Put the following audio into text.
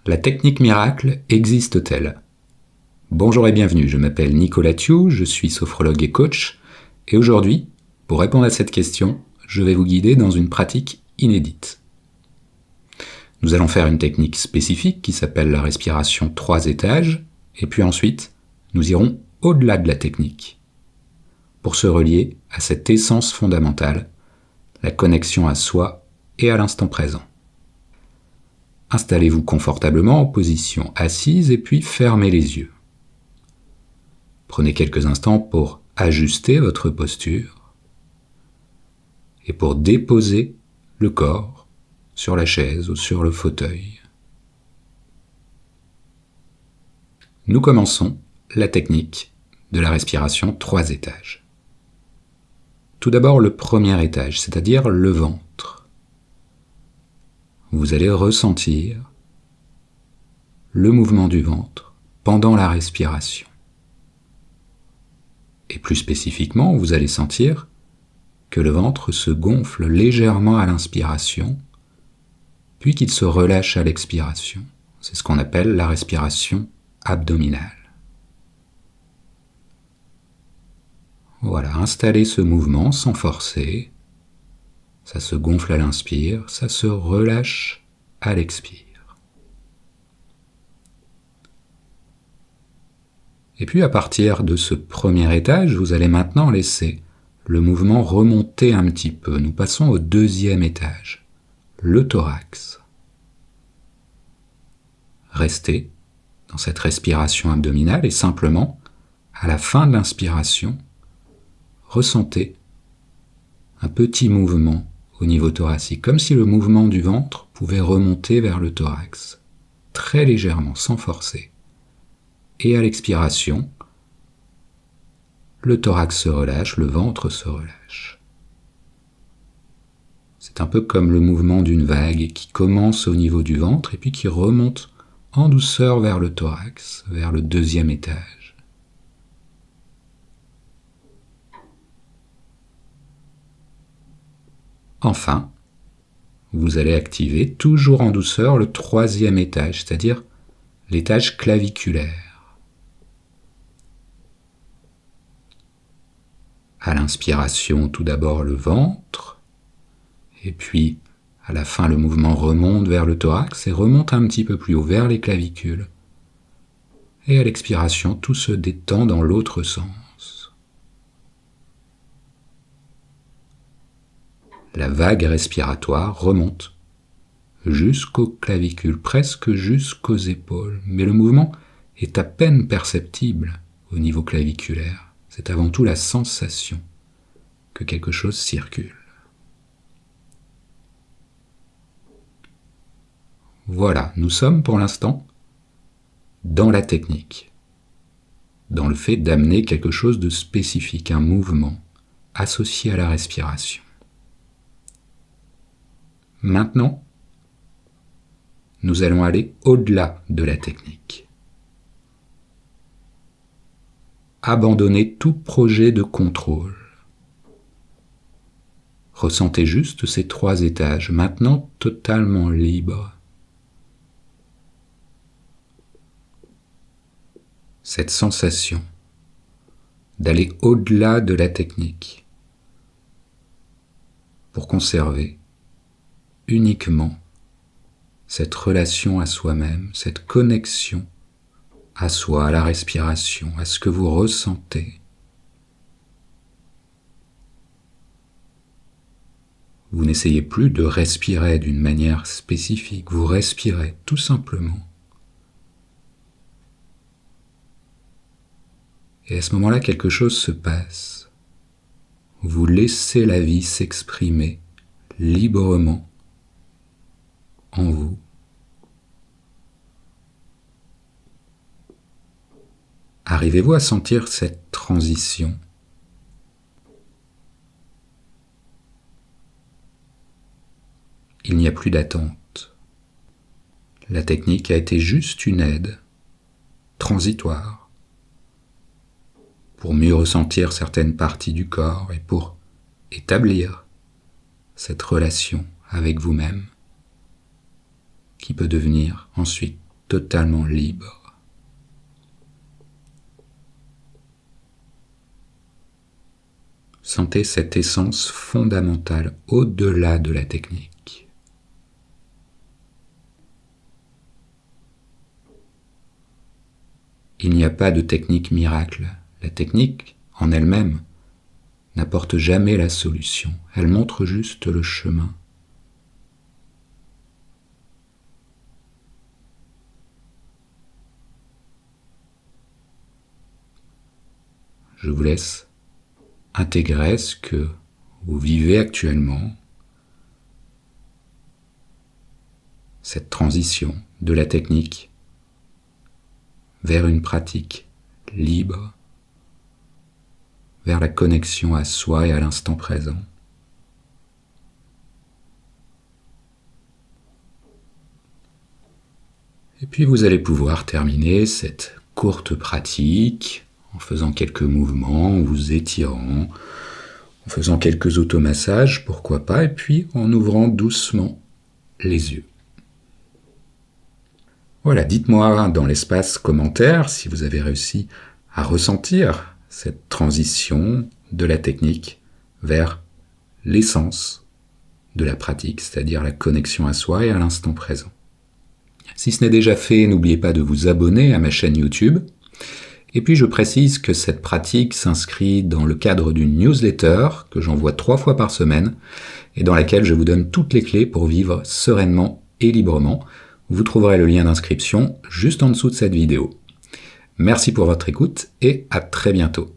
La technique miracle existe-t-elle ? Bonjour et bienvenue, je m'appelle Nicolas Thiou, je suis sophrologue et coach, et aujourd'hui, pour répondre à cette question, je vais vous guider dans une pratique inédite. Nous allons faire une technique spécifique qui s'appelle la respiration 3 étages, et puis ensuite, nous irons au-delà de la technique, pour se relier à cette essence fondamentale, la connexion à soi et à l'instant présent. Installez-vous confortablement en position assise et puis fermez les yeux. Prenez quelques instants pour ajuster votre posture et pour déposer le corps sur la chaise ou sur le fauteuil. Nous commençons la technique de la respiration 3 étages. Tout d'abord le premier étage, c'est-à-dire le ventre. Vous allez ressentir le mouvement du ventre pendant la respiration. Et plus spécifiquement, vous allez sentir que le ventre se gonfle légèrement à l'inspiration, puis qu'il se relâche à l'expiration. C'est ce qu'on appelle la respiration abdominale. Voilà, installez ce mouvement sans forcer. Ça se gonfle à l'inspire, ça se relâche à l'expire. Et puis à partir de ce premier étage, vous allez maintenant laisser le mouvement remonter un petit peu. Nous passons au deuxième étage, le thorax. Restez dans cette respiration abdominale et simplement, à la fin de l'inspiration, ressentez un petit mouvement au niveau thoracique, comme si le mouvement du ventre pouvait remonter vers le thorax, très légèrement, sans forcer. Et à l'expiration, le thorax se relâche, le ventre se relâche. C'est un peu comme le mouvement d'une vague qui commence au niveau du ventre et puis qui remonte en douceur vers le thorax, vers le deuxième étage. Enfin, vous allez activer, toujours en douceur, le troisième étage, c'est-à-dire l'étage claviculaire. À l'inspiration, tout d'abord le ventre, et puis à la fin le mouvement remonte vers le thorax et remonte un petit peu plus haut vers les clavicules. Et à l'expiration, tout se détend dans l'autre sens. La vague respiratoire remonte jusqu'aux clavicules, presque jusqu'aux épaules, mais le mouvement est à peine perceptible au niveau claviculaire. C'est avant tout la sensation que quelque chose circule. Voilà, nous sommes pour l'instant dans la technique, dans le fait d'amener quelque chose de spécifique, un mouvement associé à la respiration. Maintenant, nous allons aller au-delà de la technique. Abandonnez tout projet de contrôle. Ressentez juste ces 3 étages, maintenant totalement libres. Cette sensation d'aller au-delà de la technique pour conserver uniquement cette relation à soi-même, cette connexion à soi, à la respiration, à ce que vous ressentez. Vous n'essayez plus de respirer d'une manière spécifique, vous respirez tout simplement. Et à ce moment-là, quelque chose se passe. Vous laissez la vie s'exprimer librement en vous. Arrivez-vous à sentir cette transition ? Il n'y a plus d'attente. La technique a été juste une aide transitoire pour mieux ressentir certaines parties du corps et pour établir cette relation avec vous-même qui peut devenir ensuite totalement libre. Sentez cette essence fondamentale au-delà de la technique. Il n'y a pas de technique miracle. La technique, en elle-même, n'apporte jamais la solution. Elle montre juste le chemin. Je vous laisse intégrer ce que vous vivez actuellement, cette transition de la technique vers une pratique libre, vers la connexion à soi et à l'instant présent. Et puis vous allez pouvoir terminer cette courte pratique en faisant quelques mouvements, en vous étirant, en faisant quelques automassages, pourquoi pas, et puis en ouvrant doucement les yeux. Voilà, dites-moi dans l'espace commentaire si vous avez réussi à ressentir cette transition de la technique vers l'essence de la pratique, c'est-à-dire la connexion à soi et à l'instant présent. Si ce n'est déjà fait, n'oubliez pas de vous abonner à ma chaîne YouTube. Et puis je précise que cette pratique s'inscrit dans le cadre d'une newsletter que j'envoie 3 fois par semaine et dans laquelle je vous donne toutes les clés pour vivre sereinement et librement. Vous trouverez le lien d'inscription juste en dessous de cette vidéo. Merci pour votre écoute et à très bientôt.